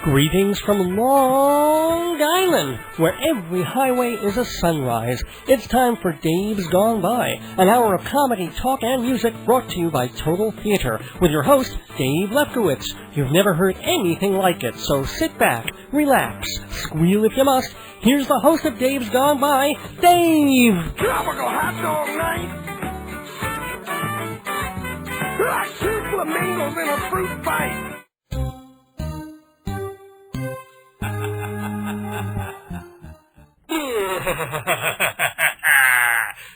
Greetings from Long Island, where every highway is a sunrise. It's time for Dave's Gone By, an hour of comedy, talk, and music brought to you by Total Theater, with your host, Dave Lefkowitz. You've never heard anything like it, so sit back, relax, squeal if you must. Here's the host of Dave's Gone By, Dave! Tropical hot dog night! Like two flamingos in a fruit fight!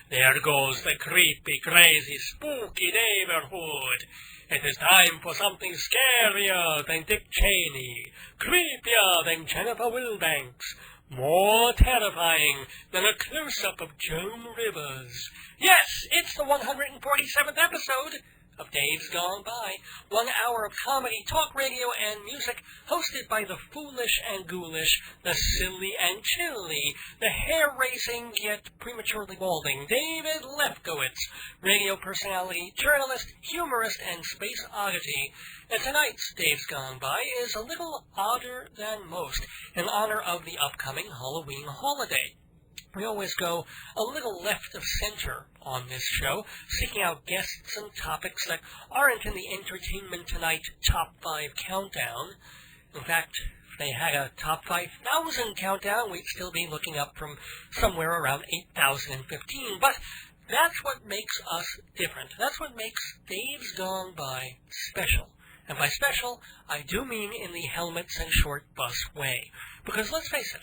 There goes the creepy, crazy, spooky neighborhood. It is time for something scarier than Dick Cheney, creepier than Jennifer Wilbanks, more terrifying than a close-up of Joan Rivers. Yes, it's the 147th episode of Dave's Gone By, 1 hour of comedy, talk radio, and music, hosted by the foolish and ghoulish, the silly and chilly, the hair-raising yet prematurely balding David Lefkowitz, radio personality, journalist, humorist, and space oddity. And tonight's Dave's Gone By is a little odder than most, in honor of the upcoming Halloween holiday. We always go a little left of center on this show, seeking out guests and topics that aren't in the Entertainment Tonight Top 5 countdown. In fact, if they had a Top 5,000 countdown, we'd still be looking up from somewhere around 8,015. But that's what makes us different. That's what makes Dave's Gone By special. And by special, I do mean in the helmets and short bus way. Because let's face it,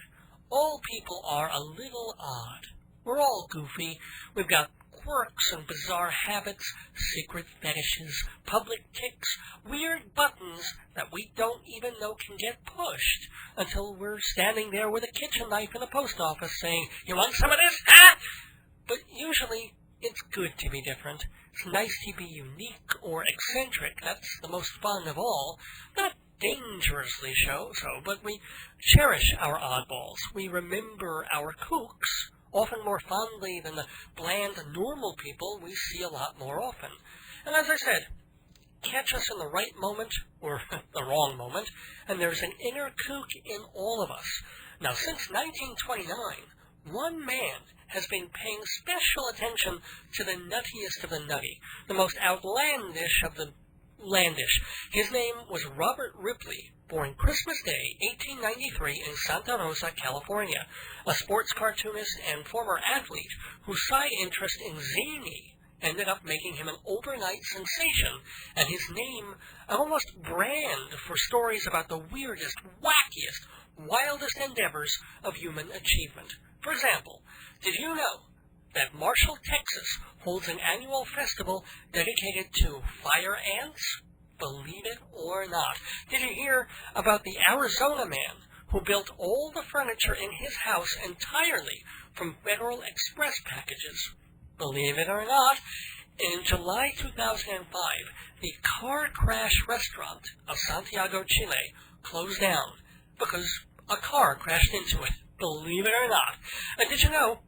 all people are a little odd. We're all goofy. We've got quirks and bizarre habits, secret fetishes, public tics, weird buttons that we don't even know can get pushed until we're standing there with a kitchen knife in a post office saying, "You want some of this, huh?" But usually, it's good to be different. It's nice to be unique or eccentric. That's the most fun of all. Not dangerously so, but we cherish our oddballs. We remember our kooks, often more fondly than the bland, normal people we see a lot more often. And as I said, catch us in the right moment, or the wrong moment, and there's an inner kook in all of us. Now, since 1929, one man has been paying special attention to the nuttiest of the nutty, the most outlandish of the landish. His name was Robert Ripley, born Christmas Day, 1893, in Santa Rosa, California, a sports cartoonist and former athlete whose side interest in zany ended up making him an overnight sensation, and his name an almost brand for stories about the weirdest, wackiest, wildest endeavors of human achievement. For example, did you know that Marshall, Texas, holds an annual festival dedicated to fire ants? Believe it or not. Did you hear about the Arizona man who built all the furniture in his house entirely from Federal Express packages? Believe it or not, in July 2005, the Car Crash restaurant of Santiago, Chile, closed down because a car crashed into it. Believe it or not. And did you know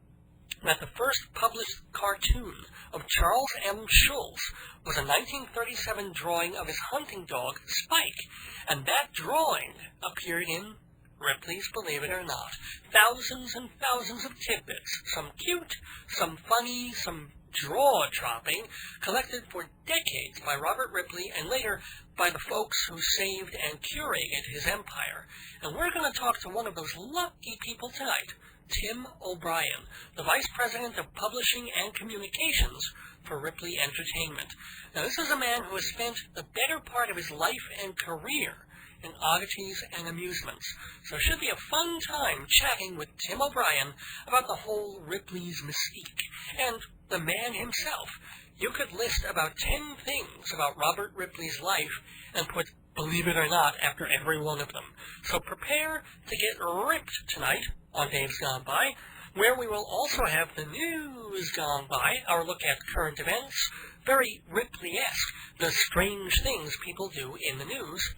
that the first published cartoon of Charles M. Schulz was a 1937 drawing of his hunting dog, Spike, and that drawing appeared in Ripley's Believe It or Not. Thousands and thousands of tidbits, some cute, some funny, some jaw-dropping, collected for decades by Robert Ripley and later by the folks who saved and curated his empire. And we're going to talk to one of those lucky people tonight, Tim O'Brien, the Vice President of Publishing and Communications for Ripley Entertainment. Now, this is a man who has spent the better part of his life and career in oddities and amusements. So it should be a fun time chatting with Tim O'Brien about the whole Ripley's mystique. And the man himself. You could list about 10 things about Robert Ripley's life and put Believe It or Not after every one of them. So prepare to get ripped tonight on Dave's Gone By, where we will also have the news gone by, our look at current events, very Ripley-esque, the strange things people do in the news,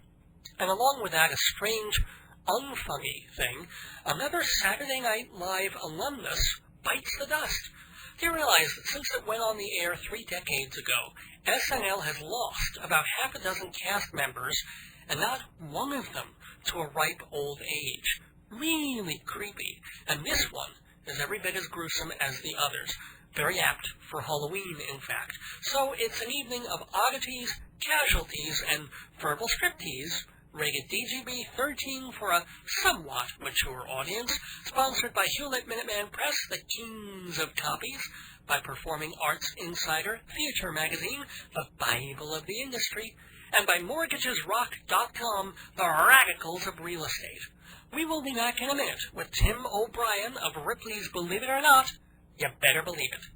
and along with that, a strange, unfunny thing, another Saturday Night Live alumnus bites the dust. Do you realize that since it went on the air 3 decades ago, SNL has lost about half a dozen cast members, and not one of them to a ripe old age. Really creepy. And this one is every bit as gruesome as the others. Very apt for Halloween, in fact. So it's an evening of oddities, casualties, and verbal striptease. Rated WGBB-13 for a somewhat mature audience. Sponsored by Hewlett Minuteman Press, the kings of copies. By Performing Arts Insider, Theater Magazine, the Bible of the industry. And by MortgagesRock.com, the radicals of real estate. We will be back in a minute with Tim O'Brien of Ripley's Believe It or Not. You better believe it.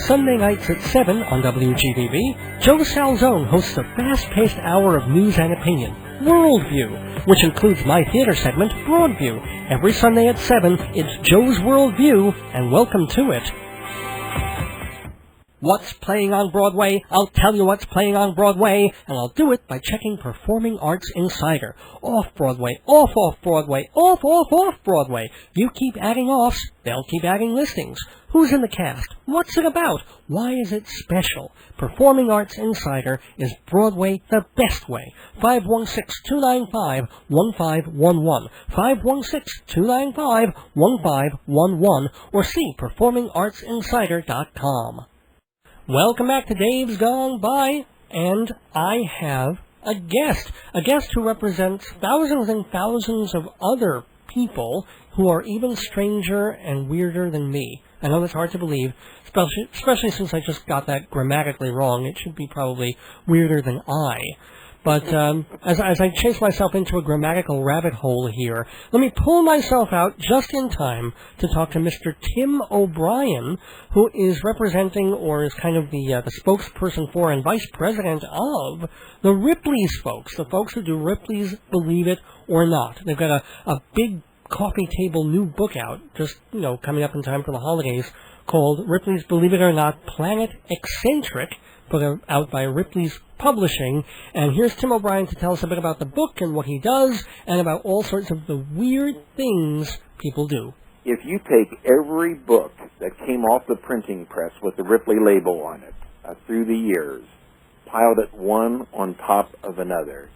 Sunday nights at 7 on WGBB, Joe Salzone hosts a fast-paced hour of news and opinion, Worldview, which includes my theater segment, Broadview. Every Sunday at 7, it's Joe's Worldview, and welcome to it. What's playing on Broadway? I'll tell you what's playing on Broadway, and I'll do it by checking Performing Arts Insider. Off-Broadway, off-Broadway, off-Broadway. You keep adding offs, they'll keep adding listings. Who's in the cast? What's it about? Why is it special? Performing Arts Insider is Broadway the best way. 516-295-1511. 516-295-1511. Or see performingartsinsider.com. Welcome back to Dave's Gone By, and I have a guest who represents thousands and thousands of other people who are even stranger and weirder than me. I know that's hard to believe, especially since I just got that grammatically wrong. It should be probably weirder than I. But as I chase myself into a grammatical rabbit hole here, let me pull myself out just in time to talk to Mr. Tim O'Brien, who is representing, or is kind of the spokesperson for and vice president of the Ripley's folks, the folks who do Ripley's Believe It or Not. They've got a big coffee table new book out, just, coming up in time for the holidays, called Ripley's Believe It or Not Planet Eccentric, put out by Ripley's Publishing. And here's Tim O'Brien to tell us a bit about the book and what he does, and about all sorts of the weird things people do. If you take every book that came off the printing press with the Ripley label on it through the years, piled it one on top of another,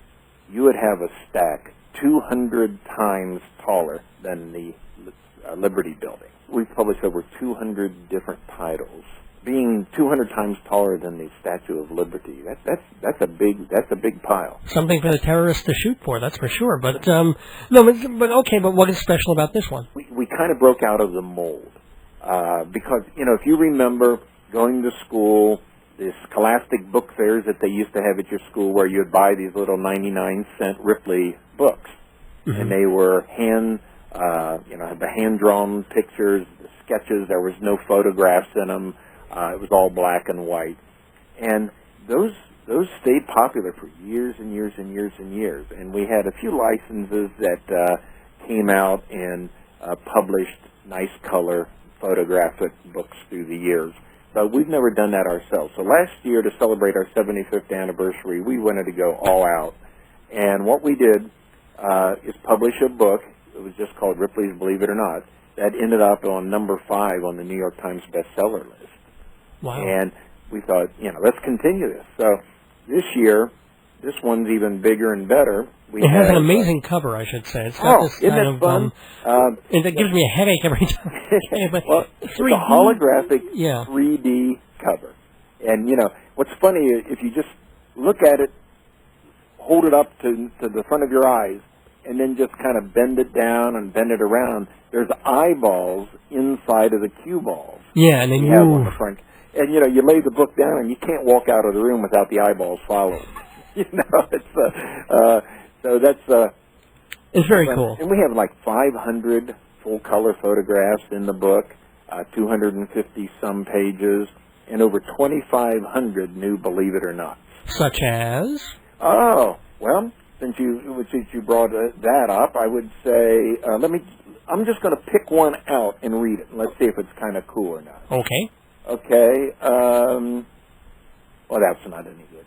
you would have a stack 200 times taller than the Liberty Building. We've published over 200 different titles. Being 200 times taller than the Statue of Liberty, that's a big pile. Something for the terrorists to shoot for, that's for sure. But but what is special about this one? We kind of broke out of the mold because if you remember going to school, the scholastic book fairs that they used to have at your school, where you would buy these little 99-cent Ripley books, mm-hmm. and they were had the hand-drawn pictures, the sketches. There was no photographs in them. It was all black and white, and those stayed popular for years and years and years and years. And we had a few licenses that came out and published nice color photographic books through the years. But we've never done that ourselves. So last year, to celebrate our 75th anniversary, we wanted to go all out. And what we did is publish a book. It was just called Ripley's Believe It or Not. That ended up on number 5 on the New York Times bestseller list. Wow. And we thought, let's continue this. So this year, this one's even bigger and better. It has an amazing cover, I should say. It's got this kind of fun? It gives me a headache every time. Well, it's a holographic 3D cover. And, what's funny, if you just look at it, hold it up to the front of your eyes, and then just kind of bend it down and bend it around, there's eyeballs inside of the cue balls. Yeah, and then you have on the front. And, you lay the book down, and you can't walk out of the room without the eyeballs following. So that's it's very cool. And we have like 500 full-color photographs in the book, 250-some pages, and over 2,500 new Believe It or Not. Such as? Oh, well, since you brought that up, I would say, I'm just going to pick one out and read it. Let's see if it's kind of cool or not. Okay. Okay. Well, that's not any good.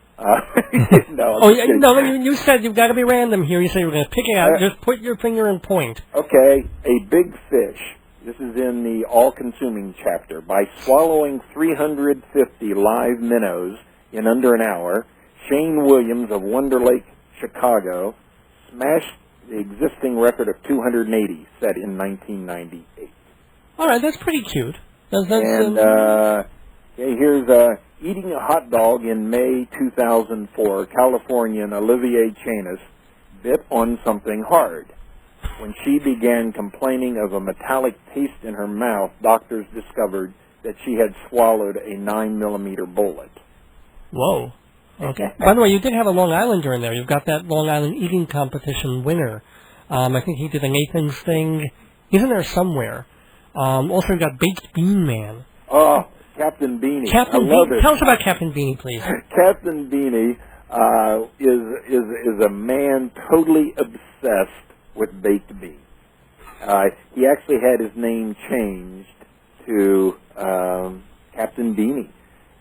You said you've got to be random here. You said you were going to pick it out. Just put your finger and point. Okay. A big fish. This is in the all-consuming chapter. By swallowing 350 live minnows in under an hour, Shane Williams of Wonder Lake, Chicago, smashed the existing record of 280 set in 1998. All right, that's pretty cute. Okay, here's eating a hot dog in May 2004. Californian Olivier Chanis bit on something hard. When she began complaining of a metallic taste in her mouth, doctors discovered that she had swallowed a 9mm bullet. Whoa. Okay. By the way, you did have a Long Islander in there. You've got that Long Island eating competition winner. I think he did a Nathan's thing. He's in there somewhere. Also, you've got Baked Bean Man. Oh, Captain Beanie. Captain I love it. Tell us about Captain Beanie, please. Captain Beanie is a man totally obsessed with baked beans. He actually had his name changed to Captain Beanie,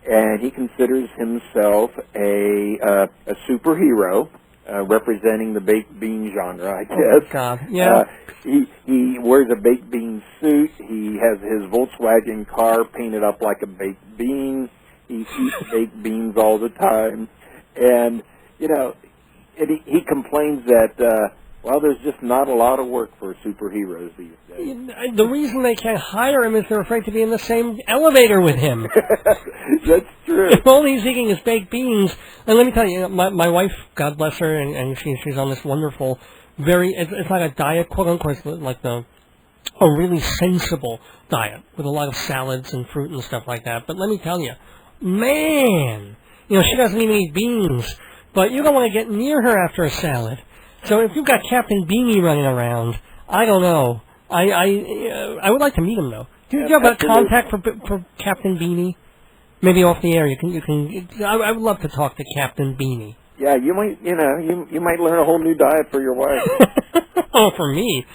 and he considers himself a superhero representing the baked bean genre, I guess. Oh, God. Yeah. He wears a baked bean suit. He has his Volkswagen car painted up like a baked bean. He eats baked beans all the time. And, you know, he complains that, well, there's just not a lot of work for superheroes these days. The reason they can't hire him is they're afraid to be in the same elevator with him. That's true. If all he's eating is baked beans. And let me tell you, my wife, God bless her, and she's on this wonderful, it's like a diet, quote-unquote, like a really sensible diet with a lot of salads and fruit and stuff like that. But let me tell you, man, she doesn't even eat beans, but you don't want to get near her after a salad. So if you've got Captain Beanie running around, I don't know. I would like to meet him, though. Do you have a contact for Captain Beanie? Maybe off the air, you can. I would love to talk to Captain Beanie. Yeah, you might. You might learn a whole new diet for your wife. Oh, for me.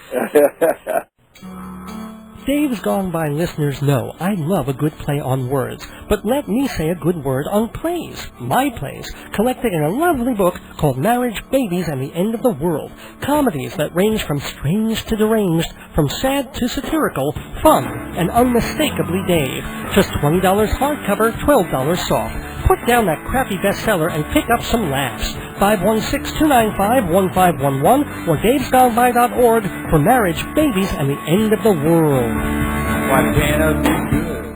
Dave's Gone By listeners know I love a good play on words, but let me say a good word on plays, my plays, collected in a lovely book called Marriage, Babies, and the End of the World. Comedies that range from strange to deranged, from sad to satirical, fun, and unmistakably Dave. Just $20 hardcover, $12 soft. Put down that crappy bestseller and pick up some laughs. 516-295-1511 or davesgoneby.org for Marriage, Babies, and the End of the World. Why can't I be good?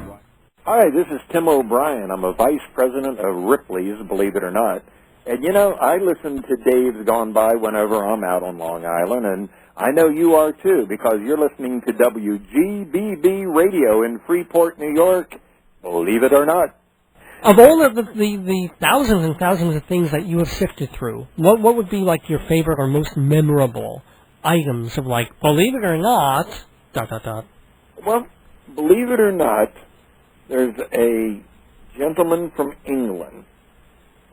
Hi, this is Tim O'Brien. I'm a vice president of Ripley's, believe it or not. And, I listen to Dave's Gone By whenever I'm out on Long Island, and I know you are too, because you're listening to WGBB Radio in Freeport, New York, believe it or not. Of all of the thousands and thousands of things that you have sifted through, what would be like your favorite or most memorable items of like, believe it or not, ... Well, believe it or not, there's a gentleman from England,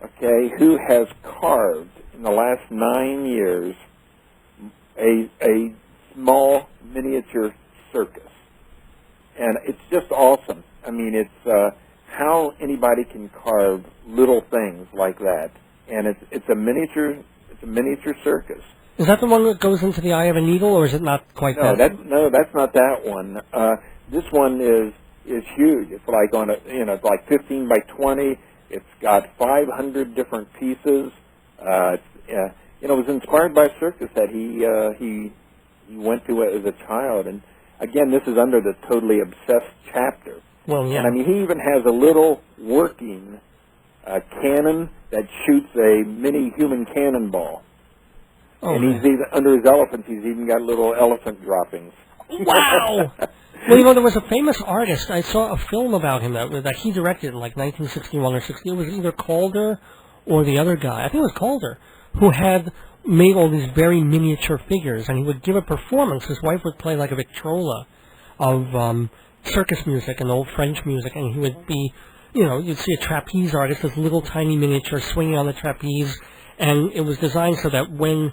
okay, who has carved in the last 9 years a small miniature circus. And it's just awesome. I mean, it's how anybody can carve little things like that, and it's a miniature circus. Is that the one that goes into the eye of a needle, or is it not quite that? No, that's not that one. This one is huge. It's like it's like 15 by 20. It's got 500 different pieces. It was inspired by a circus that he went to as a child, and again, this is under the Totally Obsessed chapter. Well, yeah. And I mean, he even has a little working cannon that shoots a mini human cannonball. Oh, and he's even, under his elephants, he's even got little elephant droppings. Wow! Well, there was a famous artist. I saw a film about him that he directed in like 1961 or 60. It was either Calder or the other guy. I think it was Calder, who had made all these very miniature figures, and he would give a performance. His wife would play like a Victrola of circus music and old French music, and he would be, you'd see a trapeze artist, this little tiny miniature swinging on the trapeze, and it was designed so that when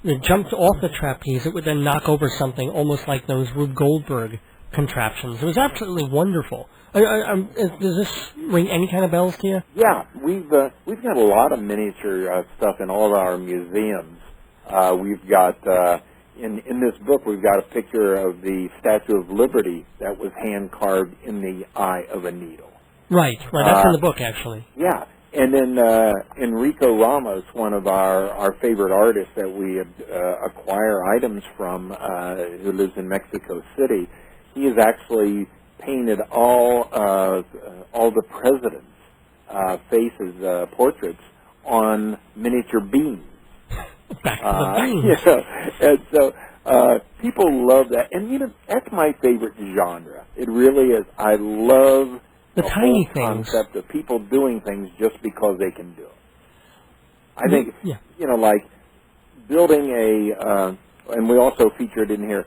it jumped off the trapeze, it would then knock over something, almost like those Rube Goldberg contraptions. It was absolutely wonderful. Does this ring any kind of bells to you? Yeah, we've got a lot of miniature stuff in all of our museums. We've got in this book, we've got a picture of the Statue of Liberty that was hand carved in the eye of a needle. Right. That's in the book, actually. Yeah, And then Enrico Ramos, one of our favorite artists that we acquire items from, who lives in Mexico City, he has actually painted all the presidents' faces, portraits, on miniature beans. Back to the beans. You know, and so people love that. And, you know, that's my favorite genre. It really is. I love the tiny whole things. Concept of people doing things just because they can do it. I think, you know, like building and we also featured in here,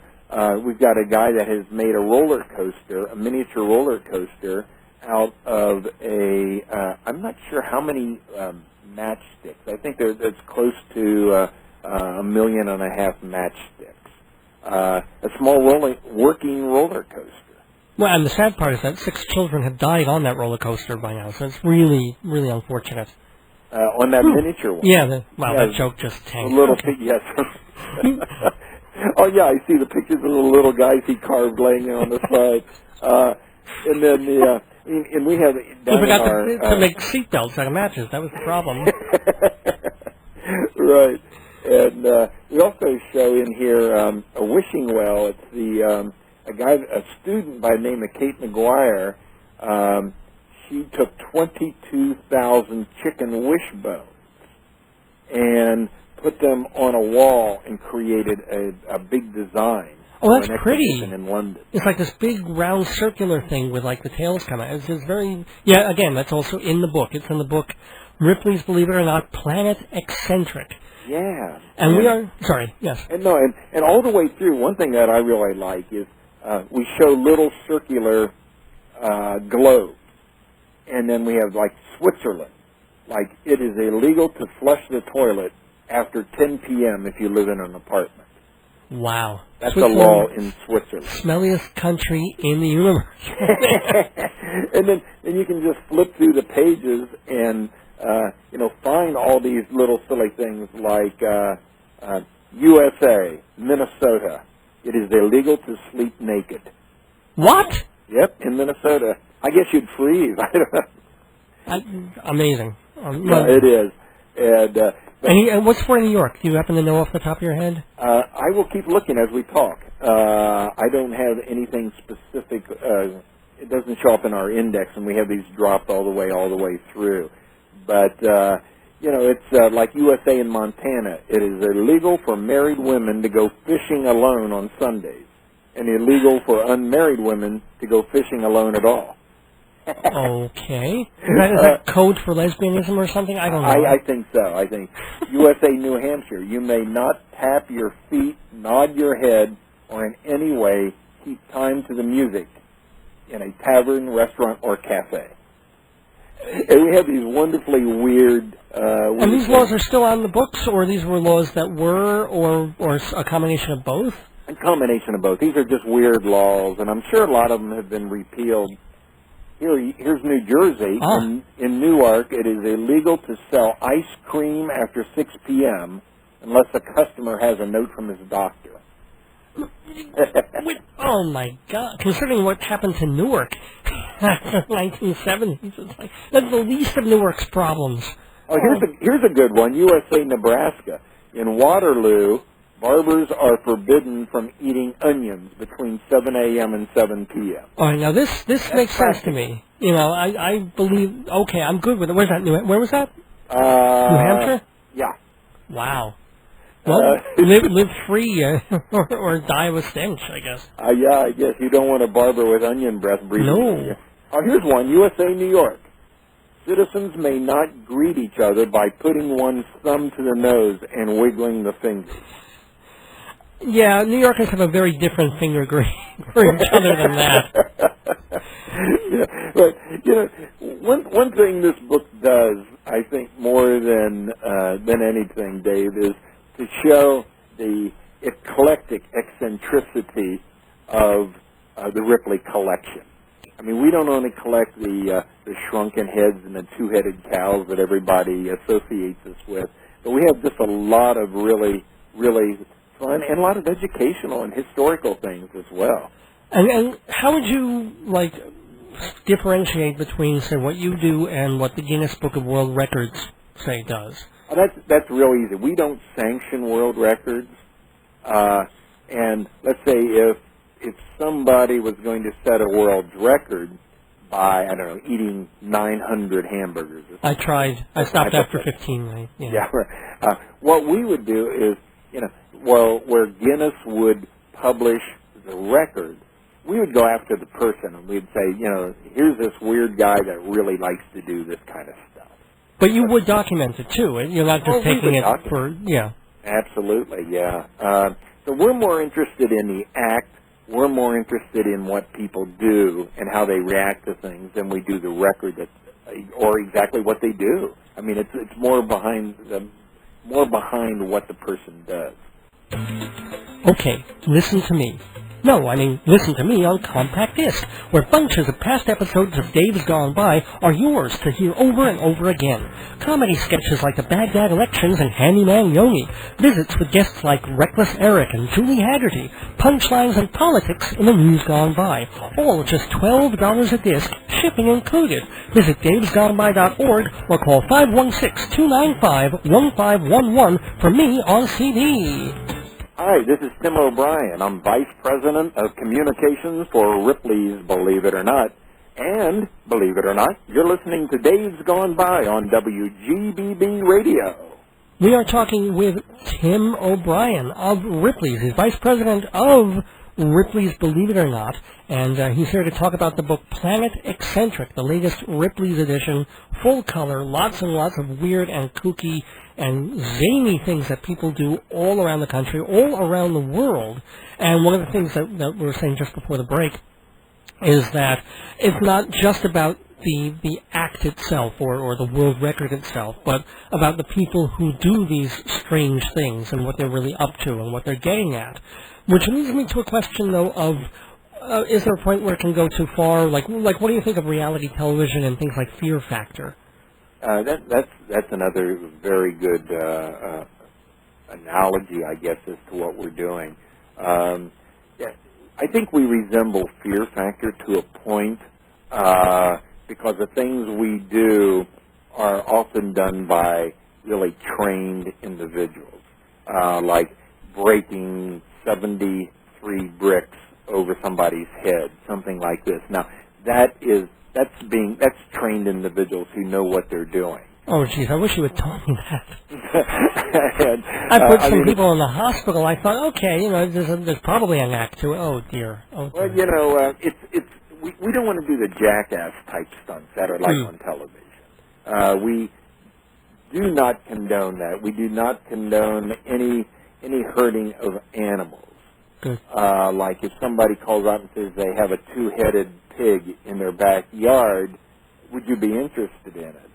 we've got a guy that has made a roller coaster, a miniature roller coaster, out of I'm not sure how many matchsticks. I think it's close to 1.5 million matchsticks. A small working roller coaster. Well, and the sad part is that 6 children have died on that roller coaster by now, so it's really, really unfortunate. On that miniature one. Yeah, that joke just tanked. A little yes. Oh, yeah, I see the pictures of the little guys he carved laying there on the side. And then, and we have... We forgot to make seatbelts out of matches. That was the problem. Right. And we also show in here a wishing well. It's a student by the name of Kate McGuire. She took 22,000 chicken wishbones and put them on a wall and created a big design. Oh, that's pretty. In London. It's like this big round circular thing with like the tails come out. It's just very... Yeah, again, that's also in the book. It's in the book Ripley's, believe it or not, Planet Eccentric. Yeah. And we are... Sorry, yes. And all the way through, one thing that I really like is we show little circular globes. And then we have, like, Switzerland. Like, it is illegal to flush the toilet after 10 p.m. if you live in an apartment. Wow. That's the law in Switzerland. Smelliest country in the universe. And then you can just flip through the pages and, find all these little silly things like USA, Minnesota. It is illegal to sleep naked. What? Yep, in Minnesota. I guess you'd freeze. I don't know. Amazing. No, it is. And what's for New York? Do you happen to know off the top of your head? I will keep looking as we talk. I don't have anything specific. It doesn't show up in our index, and we have these dropped all the way through. But, it's like USA and Montana. It is illegal for married women to go fishing alone on Sundays, and illegal for unmarried women to go fishing alone at all. Okay. Is that code for lesbianism or something? I don't know. I think so. I think USA, New Hampshire, you may not tap your feet, nod your head, or in any way keep time to the music in a tavern, restaurant, or cafe. And we have these wonderfully weird... and these laws are still on the books, or these were laws that were, or a combination of both? A combination of both. These are just weird laws, and I'm sure a lot of them have been repealed. Here's New Jersey. In Newark, it is illegal to sell ice cream after 6 p.m. unless the customer has a note from his doctor. Oh, my God. Considering what happened to Newark after the 1970s, it's like, that's the least of Newark's problems. Oh, here's a good one. USA, Nebraska. In Waterloo, barbers are forbidden from eating onions between 7 a.m. and 7 p.m. All right, now this makes sense to me. I believe, okay, I'm good with it. Where's that? Where was that? New Hampshire? Yeah. Wow. Well, live free or die of a stench, I guess. Yeah, I guess you don't want a barber with onion breath breathing. No. Oh, here's one. USA, New York. Citizens may not greet each other by putting one's thumb to the nose and wiggling the fingers. Yeah, New Yorkers have a very different finger greeting for each other than that. Yeah, but one thing this book does, I think, more than anything, Dave, is to show the eclectic eccentricity of the Ripley collection. I mean, we don't only collect the shrunken heads and the two-headed cows that everybody associates us with, but we have just a lot of really, really fun and a lot of educational and historical things as well. And how would you, differentiate between, say, what you do and what the Guinness Book of World Records, say, does? That's real easy. We don't sanction world records. And let's say if somebody was going to set a world record by, I don't know, eating 900 hamburgers. I tried. I stopped after 15. Yeah. What we would do is, where Guinness would publish the record, we would go after the person and we'd say, here's this weird guy that really likes to do this kind of stuff. But you would document it too. You're not just taking it for, Absolutely, yeah. So we're more interested in the act. We're more interested in what people do and how they react to things than we do the record or exactly what they do. I mean, it's more behind what the person does. Okay, listen to me. No, I mean, listen to me on Compact Disc, where bunches of past episodes of Dave's Gone By are yours to hear over and over again. Comedy sketches like the Baghdad elections and Handyman Yoni, visits with guests like Reckless Eric and Julie Haggerty, punchlines and politics in the news gone by, all just $12 a disc, shipping included. Visit davesgoneby.org or call 516-295-1511 for me on CD. Hi, this is Tim O'Brien. I'm Vice President of Communications for Ripley's Believe It or Not. And, believe it or not, you're listening to Dave's Gone By on WGBB Radio. We are talking with Tim O'Brien of Ripley's. He's Vice President of Ripley's Believe It or Not. And he's here to talk about the book Planet Eccentric, the latest Ripley's edition, full color, lots and lots of weird and kooky and zany things that people do all around the country, all around the world. And one of the things that we were saying just before the break is that it's not just about the act itself or the world record itself, but about the people who do these strange things and what they're really up to and what they're getting at. Which leads me to a question, though, of is there a point where it can go too far? Like what do you think of reality television and things like Fear Factor? That's another very good analogy, I guess, as to what we're doing. I think we resemble Fear Factor to a point because the things we do are often done by really trained individuals, like breaking 73 bricks over somebody's head, something like this. Now, that's trained individuals who know what they're doing. Oh, geez, I wish you had told me that. I put some people in the hospital. I thought, okay, there's probably an act to it. Oh, dear. Oh, dear. Well, we don't want to do the jackass type stunts that are like on television. We do not condone that. We do not condone any hurting of animals. Good. Like if somebody calls out and says they have a two-headed pig in their backyard, would you be interested in it?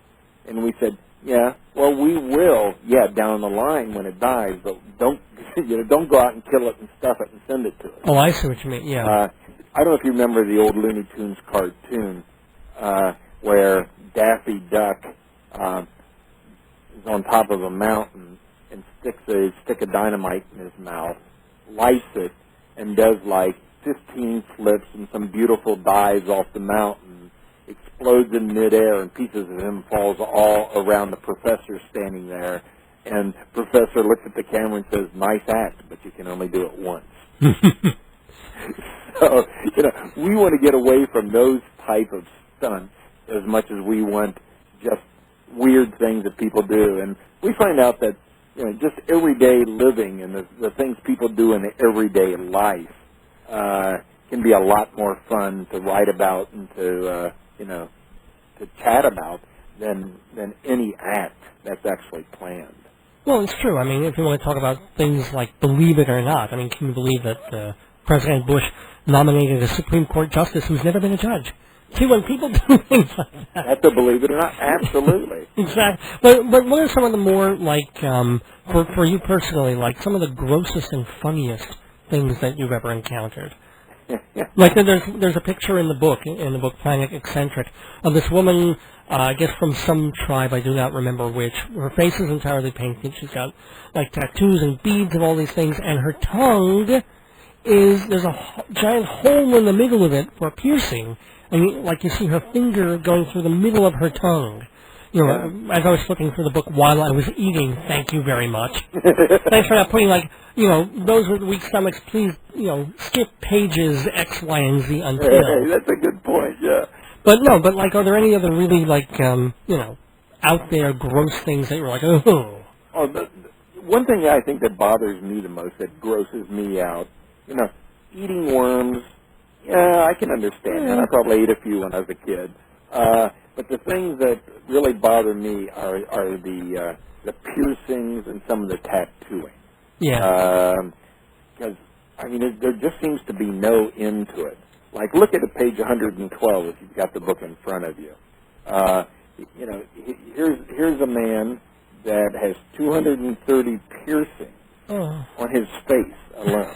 And we said, yeah, well, we will, down the line when it dies, but don't go out and kill it and stuff it and send it to us. Oh, I see what you mean, yeah. I don't know if you remember the old Looney Tunes cartoon where Daffy Duck is on top of a mountain and sticks a stick of dynamite in his mouth, lights it, and does like 15 flips and some beautiful dives off the mountain, explodes in midair, and pieces of him falls all around the professor standing there. And Professor looks at the camera and says, "Nice act, but you can only do it once." So, we want to get away from those type of stunts as much as we want just weird things that people do. And we find out that just everyday living and the things people do in the everyday life can be a lot more fun to write about and to chat about than any act that's actually planned. Well, it's true. I mean, if you want to talk about things like Believe It or Not, I mean, can you believe that President Bush nominated a Supreme Court justice who's never been a judge? See, when people do things like that... That's a Believe It or Not, absolutely. Exactly. But what are some of the more, like, for you personally, like some of the grossest and funniest things that you've ever encountered? Like, there's a picture in the book Planet Eccentric, of this woman, I guess from some tribe, I do not remember which. Her face is entirely painted. She's got, like, tattoos and beads and all these things, and her tongue there's a giant hole in the middle of it for piercing. and like you see her finger going through the middle of her tongue. You know, as I was looking for the book while I was eating, thank you very much. Thanks for not putting, like, you know, those with weak stomachs, please, you know, skip pages X, Y, and Z until. Hey, that's a good point, yeah. But no, but, like, are there any other really, like, you know, out there gross things that you're like, oh? Oh, one thing I think that bothers me the most, that grosses me out, you know, eating worms, yeah, I can understand that. I probably ate a few when I was a kid. But the things that really bother me are the piercings and some of the tattooing. Yeah. Because, I mean, there just seems to be no end to it. Like, look at page 112 if you've got the book in front of you. You know, here's a man that has 230 piercings on his face alone.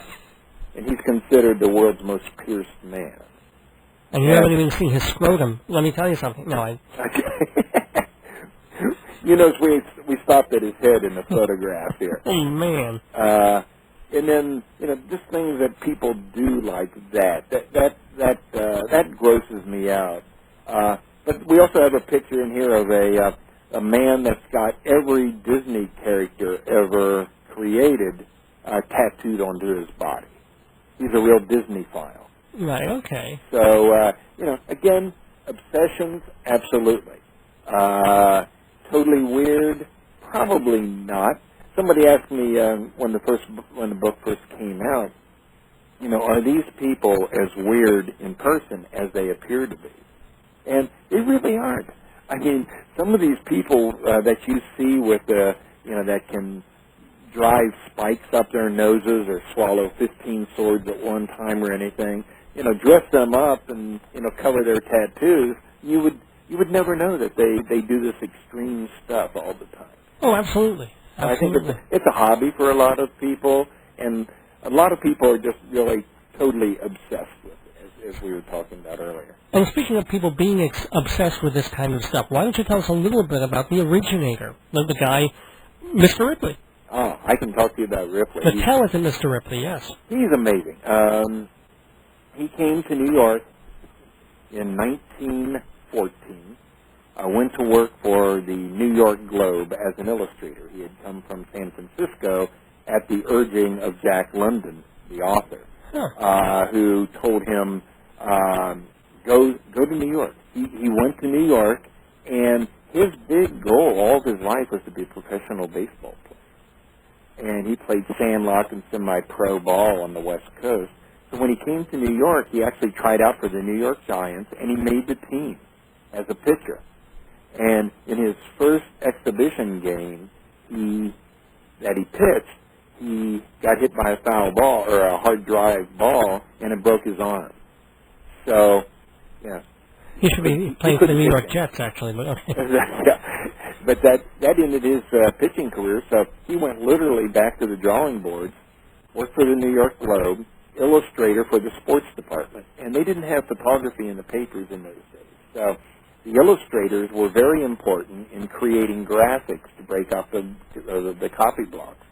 And he's considered the world's most pierced man. And you haven't even seen his scrotum. Let me tell you something. No, You know, we stopped at his head in the photograph here. Oh, man. And then, you know, just things that people do like that grosses me out. But we also have a picture in here of a man that's got every Disney character ever created tattooed onto his body. He's a real Disney-phile. Right, okay. So, you know, again, obsessions, absolutely. Totally weird, probably not. Somebody asked me when the book first came out, you know, are these people as weird in person as they appear to be? And they really aren't. I mean, some of these people that you see with you know, that can drive spikes up their noses or swallow 15 swords at one time or anything, you know, dress them up and, you know, cover their tattoos, you would never know that they do this extreme stuff all the time. Oh, absolutely. I think it's a hobby for a lot of people, and a lot of people are just really totally obsessed with it, as we were talking about earlier. And speaking of people being obsessed with this kind of stuff, why don't you tell us a little bit about the originator, the guy, Mr. Ripley? Oh, I can talk to you about Ripley. The talented Mr. Ripley, yes. He's amazing. He came to New York in 1914. Went to work for the New York Globe as an illustrator. He had come from San Francisco at the urging of Jack London, the author, who told him, go to New York. He went to New York, and his big goal all of his life was to be a professional baseball player. And he played sandlot and semi-pro ball on the West Coast. So when he came to New York, he actually tried out for the New York Giants, and he made the team as a pitcher. And in his first exhibition game that he pitched, he got hit by a foul ball, or a hard drive ball, and it broke his arm. So, yeah. He should be playing for the New York Jets, actually. But okay. But that ended his pitching career, so he went literally back to the drawing boards, worked for the New York Globe, illustrator for the sports department. And they didn't have photography in the papers in those days. So the illustrators were very important in creating graphics to break up the copy blocks.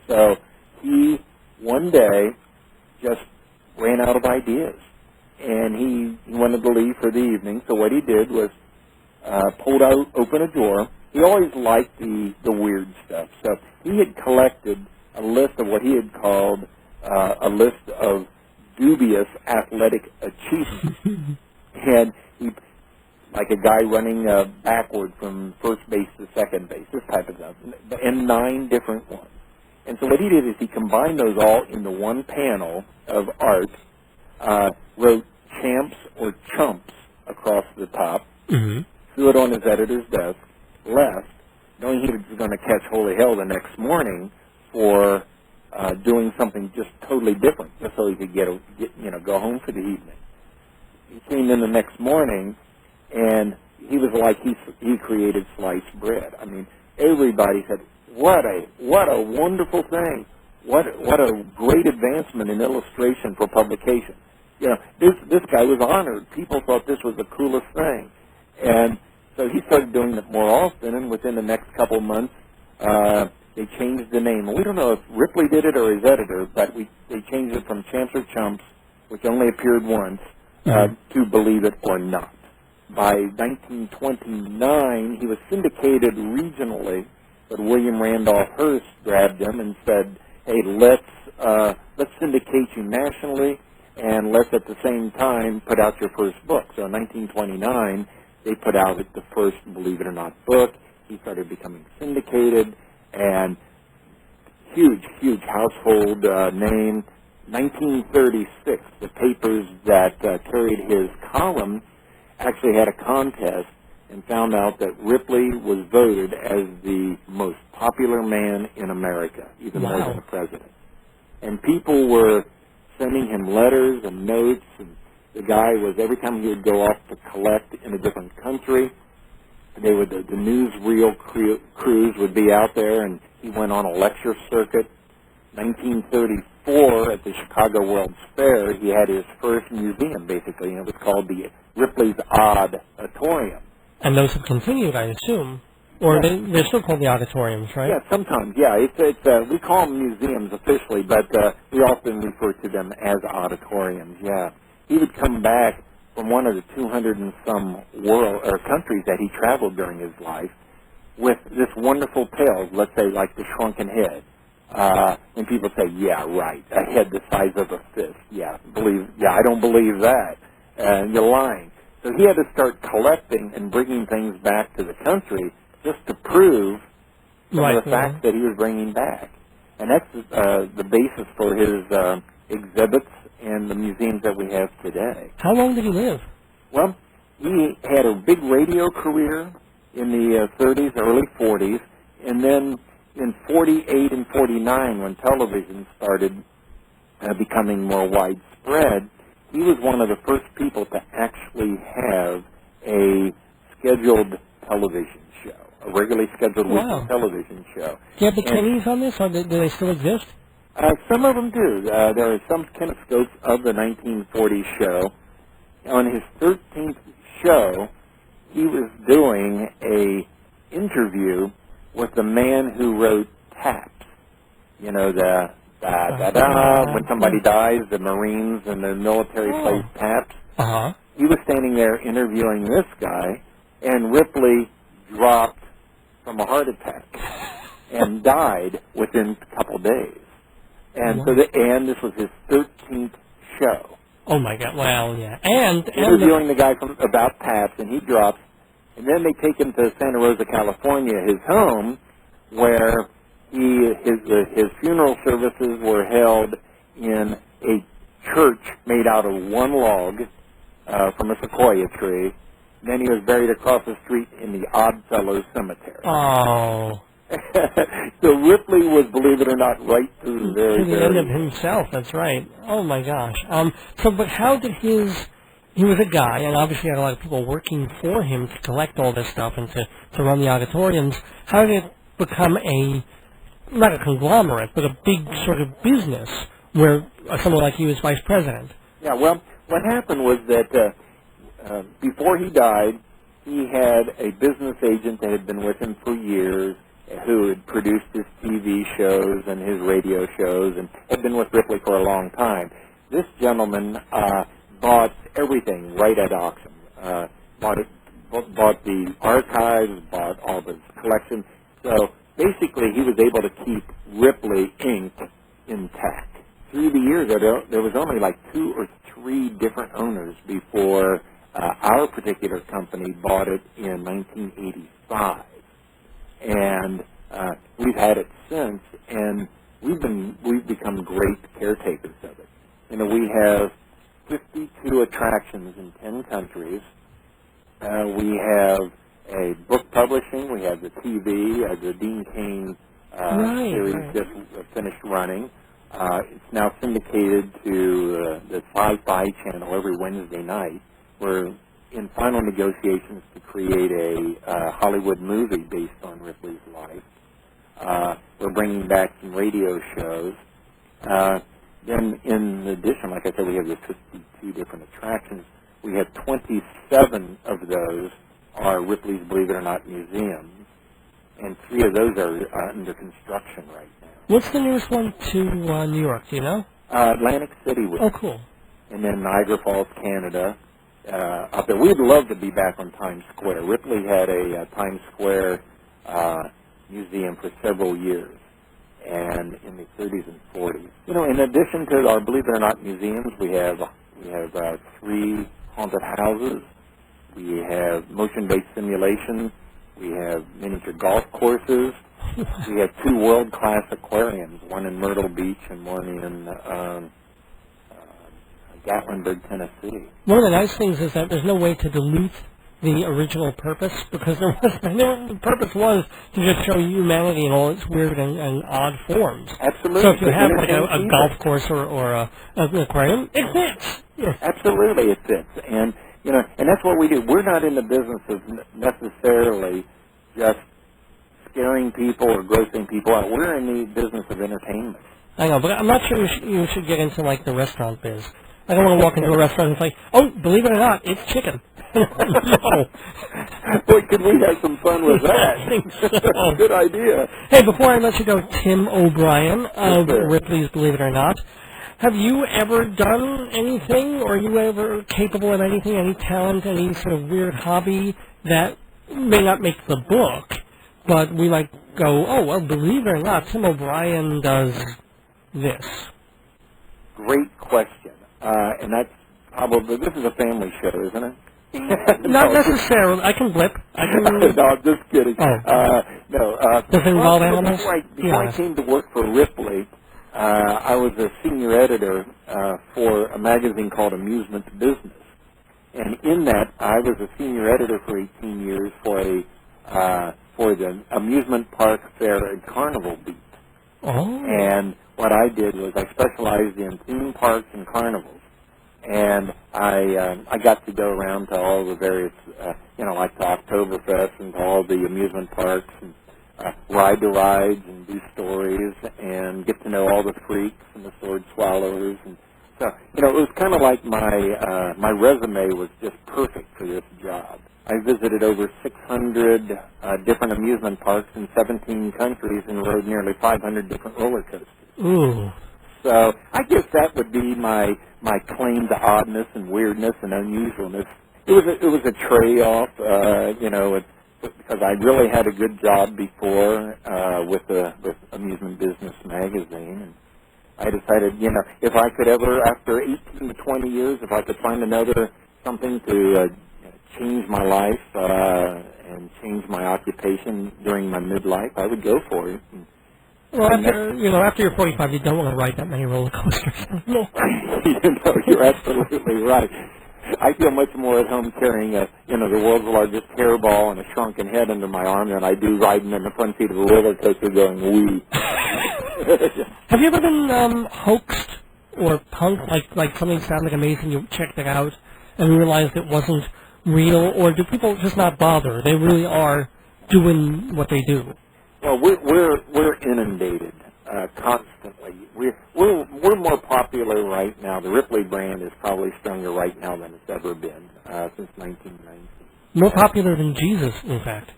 So he, one day, just ran out of ideas. And he wanted to leave for the evening, so what he did was open a drawer. He always liked the weird stuff. So he had collected a list of what he had called a list of dubious athletic achievements. And he, like a guy running backward from first base to second base, this type of stuff, and 9 different ones. And so what he did is he combined those all into one panel of art, wrote champs or chumps across the top, threw it on his editor's desk, left, knowing he was going to catch holy hell the next morning for doing something just totally different, just so he could go home for the evening. He came in the next morning, and he was like he created sliced bread. I mean, everybody said, "What a wonderful thing! What a great advancement in illustration for publication." You know, this guy was honored. People thought this was the coolest thing, and so he started doing it more often. And within the next couple of months, they changed the name. We don't know if Ripley did it or his editor, but they changed it from Champs or Chumps, which only appeared once, to Believe It or Not. By 1929, he was syndicated regionally, but William Randolph Hearst grabbed him and said, hey, let's syndicate you nationally, and let's at the same time put out your first book. So in 1929, they put out the first Believe It or Not book. He started becoming syndicated, and huge household name. 1936, the papers that carried his column actually had a contest and found out that Ripley was voted as the most popular man in America, even more than the president. And people were sending him letters and notes, and the guy was, every time he would go off to collect in a different country, the newsreel crews would be out there, and he went on a lecture circuit. 1934, at the Chicago World's Fair, he had his first museum, basically, and it was called the Ripley's Auditorium. And those have continued, I assume. Or they're still called the auditoriums, right? Yeah, sometimes, yeah. We call them museums officially, but we often refer to them as auditoriums, yeah. He would come back from one of the 200 and some countries that he traveled during his life with this wonderful tale, let's say like the shrunken head. And people say, yeah, right, a head the size of a fist. Yeah, I don't believe that. You're lying. So he had to start collecting and bringing things back to the country just to prove some of the facts that he was bringing back. And that's the basis for his exhibits and the museums that we have today. How long did he live? Well, he had a big radio career in the 30s, early 40s, and then in 48 and 49, when television started becoming more widespread, he was one of the first people to actually have a scheduled television show, a regularly scheduled weekly television show. Do you have the Kennys on this, or do they still exist? Some of them do. There are some kinescopes of the 1940 show. On his 13th show, he was doing a interview with the man who wrote Taps. You know, the da-da-da, when somebody dies, the Marines and the military plays Taps. He was standing there interviewing this guy, and Ripley dropped from a heart attack and died within a couple days. And so this was his 13th show. Oh my God! Wow, yeah. And interviewing the guy about Taps, and he drops, and then they take him to Santa Rosa, California, his home, where his funeral services were held in a church made out of one log from a sequoia tree. Then he was buried across the street in the Oddfellows Cemetery. Oh. So Ripley was, believe it or not, right to the very end of himself. That's right. Oh my gosh. But how did he was a guy, and obviously had a lot of people working for him to collect all this stuff and to run the auditoriums. How did it become not a conglomerate, but a big sort of business where someone like you was vice president? Yeah, well, what happened was that before he died, he had a business agent that had been with him for years, who had produced his TV shows and his radio shows and had been with Ripley for a long time. This gentleman bought everything right at auction. Bought the archives, bought all the collection. So basically, he was able to keep Ripley Inc. intact. Through the years, there was only like 2 or 3 different owners before our particular company bought it in 1985. And we've had it since, and we've become great caretakers of it. You know, we have 52 attractions in 10 countries. We have a book publishing. We have the TV, the Dean Cain series just finished running. It's now syndicated to the Sci-Fi channel every Wednesday night. We're in final negotiations to create a Hollywood movie based on Ripley's life. We're bringing back some radio shows. Then in addition, like I said, we have the 52 different attractions. We have 27 of those are Ripley's Believe It or Not museums, and 3 of those are under construction right now. What's the nearest one to New York, do you know? Atlantic City. Oh, cool. and then Niagara Falls, Canada, up there. We'd love to be back on Times Square. Ripley had a Times Square museum for several years, and in the 30s and 40s. You know, in addition to our Believe It or Not museums, we have 3 haunted houses. We have motion-based simulations. We have miniature golf courses. We have 2 world-class aquariums, one in Myrtle Beach and one in Gatlinburg, Tennessee. One of the nice things is that there's no way to dilute the original purpose, because the purpose was to just show humanity in all its weird and odd forms. Absolutely. So if you have like a golf course or an aquarium, it fits. Yeah. Absolutely, it fits. And you know, and that's what we do. We're not in the business of necessarily just scaring people or grossing people out. We're in the business of entertainment. I know, but I'm not sure you should get into like the restaurant biz. I don't want to walk into a restaurant and it's like, oh, believe it or not, it's chicken. No. Boy, could we have some fun with that? I think so. Good idea. Hey, before I let you go, Tim O'Brien of Ripley's Believe It or Not, have you ever done anything, or are you ever capable of anything, any talent, any sort of weird hobby that may not make the book, but we might go, oh, well, believe it or not, Tim O'Brien does this? Great question. And that's probably, this is a family show, isn't it? Not necessarily. I can blip. I can. No, I'm just kidding. Oh. No. Does it involve animals? Before I came to work for Ripley, I was a senior editor for a magazine called Amusement Business. And in that, I was a senior editor for 18 years for the Amusement Park Fair and Carnival Beat. Oh. And what I did was I specialized in theme parks and carnivals. And I got to go around to all the various, like the Oktoberfest and to all the amusement parks and ride the rides and do stories and get to know all the freaks and the sword swallowers. And so, it was kind of like my resume was just perfect for this job. I visited over 600 different amusement parks in 17 countries and rode nearly 500 different roller coasters. Ooh. So I guess that would be my claim to oddness and weirdness and unusualness. It was a trade-off, because I really had a good job before with Amusement Business magazine, and I decided, if I could ever, after 18 to 20 years, if I could find something to change my life and change my occupation during my midlife, I would go for it. Well, after you're 45, you don't want to ride that many roller coasters. No. You're absolutely right. I feel much more at home carrying the world's largest hairball and a shrunken head under my arm than I do riding in the front seat of a roller coaster going wee. Have you ever been hoaxed or punked, like something sounded amazing, you checked it out and realized it wasn't real, or do people just not bother? They really are doing what they do. Well, we're inundated constantly. We're more popular right now. The Ripley brand is probably stronger right now than it's ever been since 1990. More popular than Jesus, in fact.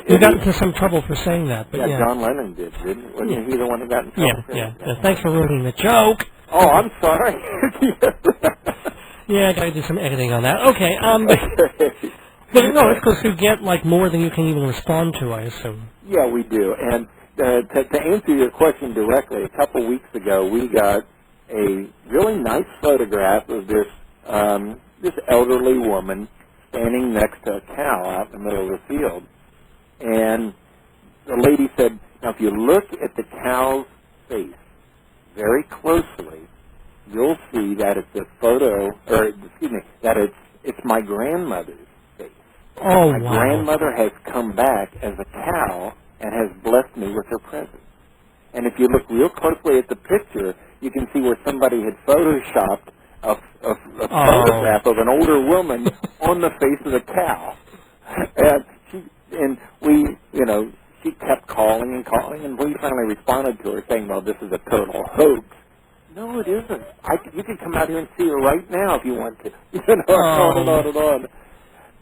You got into some trouble for saying that, but yeah. John Lennon did, didn't he? Wasn't he the one who got in trouble? Yeah. Thanks for ruining the joke. Oh, I'm sorry. Yeah, I got to do some editing on that. Okay. But no, it's because you get more than you can even respond to, I assume. Yeah, we do. And to answer your question directly, a couple weeks ago, we got a really nice photograph of this elderly woman standing next to a cow out in the middle of the field. And the lady said, now if you look at the cow's face very closely, you'll see that it's a photo, that it's my grandmother's face. Oh, my grandmother has come back as a cow and has blessed me with her presence. And if you look real closely at the picture, you can see where somebody had photoshopped a photograph of an older woman on the face of the cow. And she kept calling and calling, and we finally responded to her saying, well, this is a total hoax. No, it isn't. You can come out here and see her right now if you want to. On and on and on.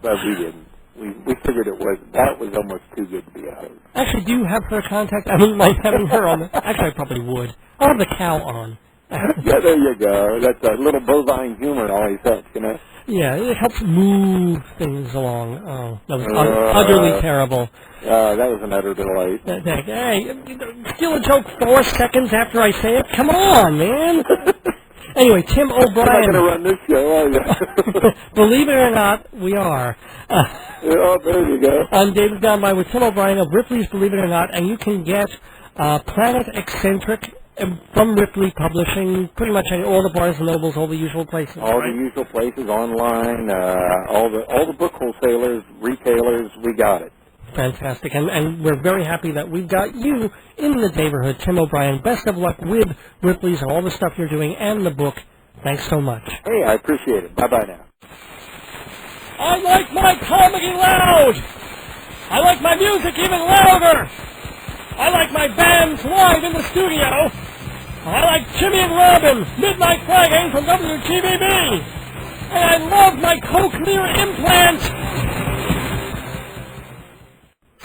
But we didn't. We figured that was almost too good to be a hoax. Actually, do you have her contact? I mean, like having her on the... Actually, I probably would. I'll have the cow on. Yeah, there you go. That's a little bovine humor always helps, you know. Yeah, it helps move things along. Oh, that was utterly terrible. That was an utter delight. Hey, steal a joke 4 seconds after I say it? Come on, man. Anyway, Tim O'Brien. You're not going to run this show, are you? Believe it or not, we are. Oh, there you go. I'm David Gone By with Tim O'Brien of Ripley's Believe It or Not, and you can get Planet Eccentric from Ripley Publishing, pretty much in all the Barnes & Nobles, all the usual places. All right? the usual places, online, all the book wholesalers, retailers, we got it. Fantastic, and we're very happy that we've got you in the neighborhood, Tim O'Brien. Best of luck with Ripley's and all the stuff you're doing and the book. Thanks so much. Hey, I appreciate it. Bye-bye now. I like my comedy loud! I like my music even louder! I like my bands live in the studio! I like Jimmy and Robin, Midnight Flagging from WGBB! And I love my cochlear implant!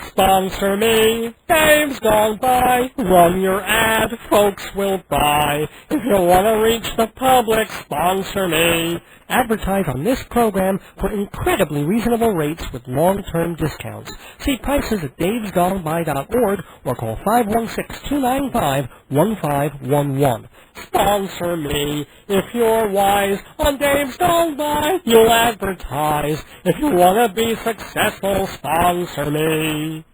Sponsor me, Dave's Gone By, run your ad, folks will buy. If you want to reach the public, sponsor me. Advertise on this program for incredibly reasonable rates with long-term discounts. See prices at davesgoneby.org or call 516-295-1511. Sponsor me. If you're wise on Dave's Gone By, you'll advertise. If you want to be successful, sponsor me.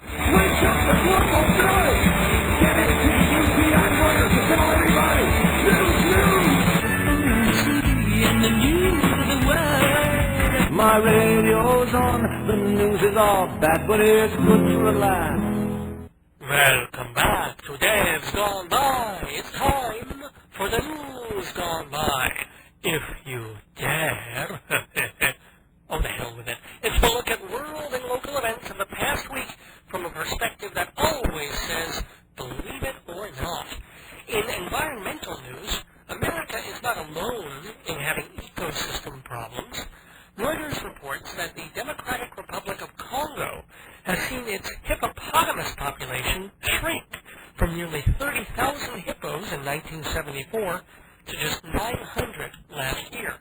Wake up the global village! Get it to UPI lawyers to tell everybody! News! My radio's on, the news is all bad, but it's good to relax. Welcome back to Dave's Gone By. It's time for the news gone by. If you dare. Oh, the hell with it. It's a look at world and local events in the past week from a perspective that always says, believe it or not. In environmental news, America is not alone in having ecosystem problems. Reuters reports that the Democratic Republic of Congo has seen its hippopotamus population shrink from nearly 30,000 hippos in 1974 to just 900 last year.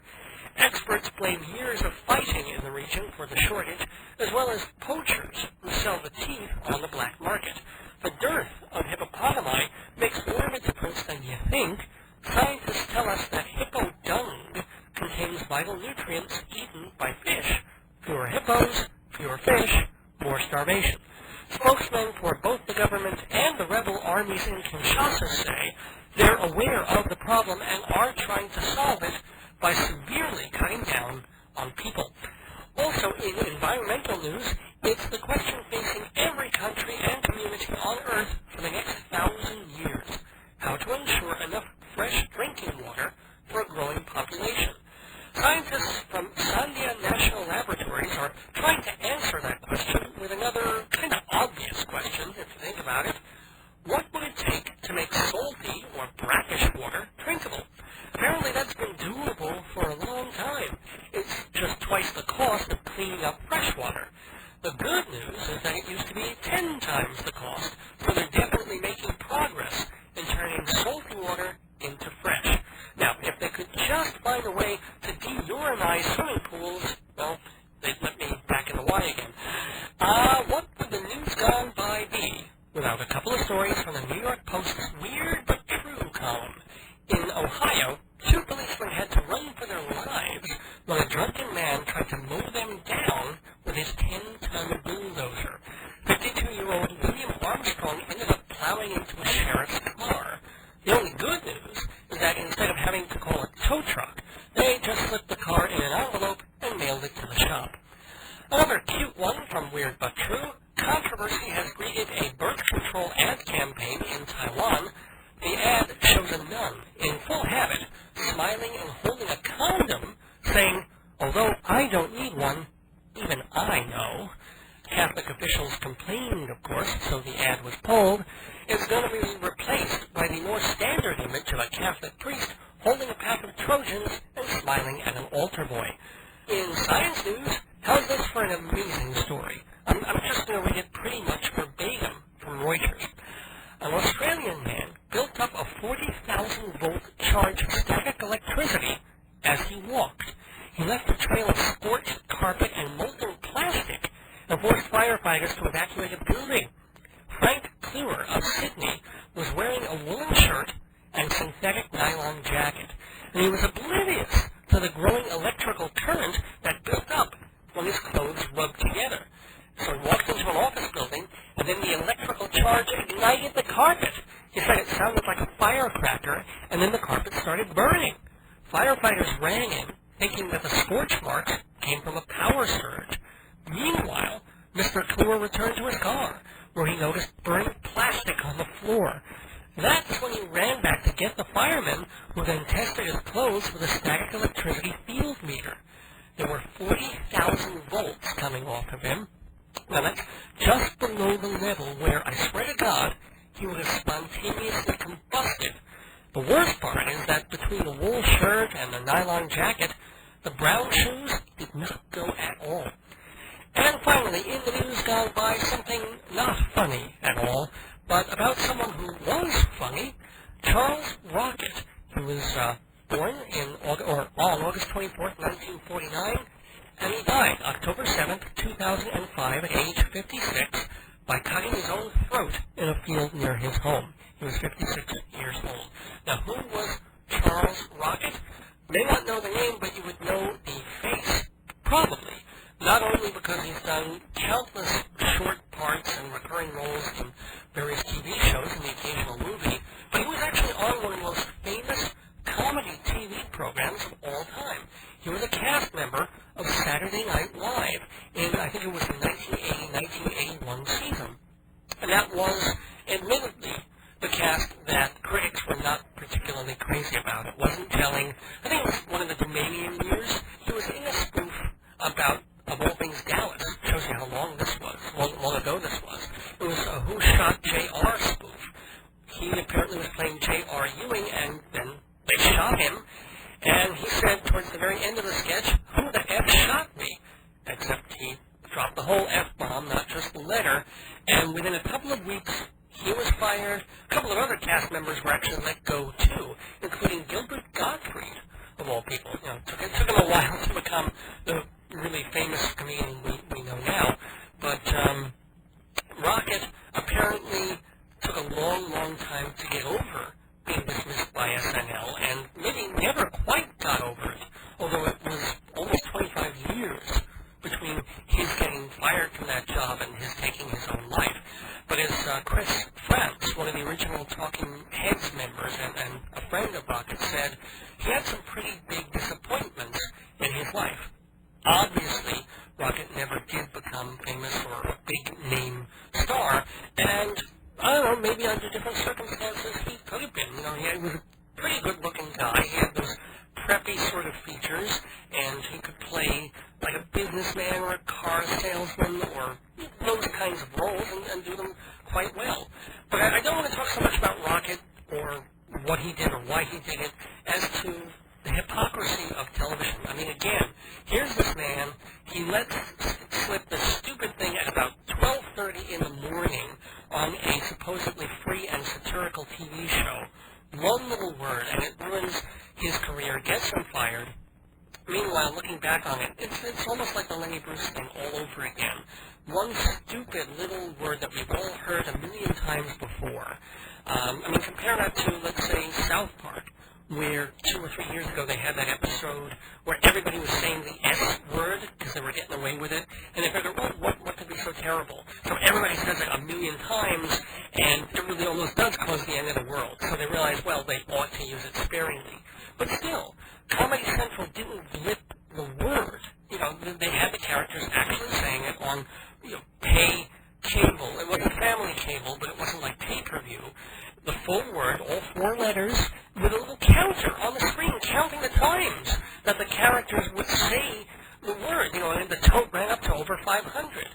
Experts blame years of fighting in the region for the shortage, as well as poachers who sell the teeth on the black market. The dearth of hippopotami makes more of a difference than you think. Scientists tell us that hippo dung contains vital nutrients eaten by fish. Fewer hippos, fewer fish, more starvation. Spokesmen for both the government and the rebel armies in Kinshasa say they're aware of the problem and are trying to solve it by severely cutting down on people. Also, in environmental news, it's the question facing every country and community on Earth for the next 1,000 years: how to ensure enough fresh drinking water for a growing population. Scientists from Sandia National Laboratories are trying to answer that question with another kind of obvious question, if you think about it. What would it take to make salty or brackish water drinkable? Apparently that's been doable for a long time. It's just twice the cost of cleaning up fresh water. The good news is that it used to be 10 times the cost, so they're definitely making progress in turning salty water into fresh. Now, if they could just find a way to deurinize swimming pools, well, they'd let me back in the Y again. What would the news gone by be without a couple of stories from the New York Post's Weird But True column? In Ohio, 2 policemen had to run for their lives when a drunken man tried to mow them down with his 10-ton bulldozer. 52-year-old William Armstrong ended up plowing into a sheriff's car. The only good news is that instead of having to call a tow truck, they just slipped the car in an envelope and mailed it to the shop. Another cute one from Weird But True. Controversy has greeted a birth control ad campaign in Taiwan. The ad shows a nun in full habit, smiling and holding a condom, saying, "Although I don't need one, even I know." Catholic officials complained, of course, so the ad was pulled. It's going to be replaced by the more standard image of a Catholic priest holding a pack of Trojans and smiling at an altar boy. In science news, how's this for an amazing story? I'm just going to read it pretty much verbatim from Reuters. An Australian man built up a 40,000-volt the building. Frank Kluwer of Sydney was wearing a woolen shirt and synthetic nylon jacket, and he was oblivious to the growing electrical current that built up when his clothes rubbed together. So he walked into an office building, and then the electrical charge ignited the carpet. He said it sounded like a firecracker, and then the carpet started burning. Firefighters ran in, thinking that the scorch marks came from a power surge. Meanwhile, Mr. Kluwer returned to his car, where he noticed burnt plastic on the floor. That's when he ran back to get the firemen, who then tested his clothes with a static electricity field meter. There were 40,000 volts coming off of him. Now that's just below the level where, I swear to God, he would have spontaneously combusted. The worst part is that between the wool shirt and the nylon jacket, the brown shoes did not go at all. And finally, in the news gone by, something not funny at all, but about someone who was funny, Charles Rocket, who was born on August 24th, 1949, and he died October 7th, 2005, at age 56, by cutting his own throat in a field near his home. He was 56 years old. Now, who was Charles Rocket? You may not know the name, but you would know the face, probably. Not only because he's done countless short parts and recurring roles in various TV shows and the occasional movie, but he was actually on one of the most famous comedy TV programs of all time. He was a cast member of Saturday Night Live in, I think it was the 1980-1981 season. And that was, admittedly, the cast that critics were not particularly crazy about. It wasn't telling. I think it was one of the Domanion years. He was in a spoof about, of all things, Dallas. Shows you how long this was, long ago this was. It was a Who Shot J.R. spoof. He apparently was playing J.R. Ewing, and then they shot him. And he said towards the very end of the sketch, "Who the F shot me?" Except he dropped the whole F-bomb, not just the letter. And within a couple of weeks, he was fired. A couple of other cast members were actually let go, too, including Gilbert Gottfried, of all people. You know, it took him a while to become the really famous comedian we know now. But Rocket apparently took a long, long time to get over being dismissed by SNL, and maybe never quite got over it, although it was almost 25 years between his getting fired from that job and his taking his own life. But as Chris France, one of the original Talking Heads members and a friend of Rocket, said, he had some pretty big disappointments in his life. Obviously, Rocket never did become famous or a big-name star, and I don't know, maybe under different circumstances he could have been. You know, he was a pretty good-looking guy. He had those preppy sort of features, and he could play like a businessman or a car salesman or those kinds of roles and do them quite well. But I don't want to talk so much about Rocket or what he did or why he did it as to the hypocrisy of television. I mean, again, here's this man. He lets slip this stupid thing at about 12:30 in the morning on a supposedly free and satirical TV show. One little word, and it ruins his career, gets him fired. Meanwhile, looking back on it, it's almost like the Lenny Bruce thing all over again. One stupid little word that we've all heard a million times before. I mean, compare that to, let's say, South Park, where 2 or 3 years ago they had that episode where everybody was saying the S word because they were getting away with it, and they figured, well, what could be so terrible? So everybody says it a million times, and it really almost does cause the end of the world. So they realized, well, they ought to use it sparingly. But still, Comedy Central didn't blip the word. You know, they had the characters actually saying it on, you know, pay cable. It wasn't family cable, but it wasn't like pay-per-view. The full word, all 4 letters, with a little counter on the screen counting the times that the characters would say the word. You know, and the tote ran up to over 500.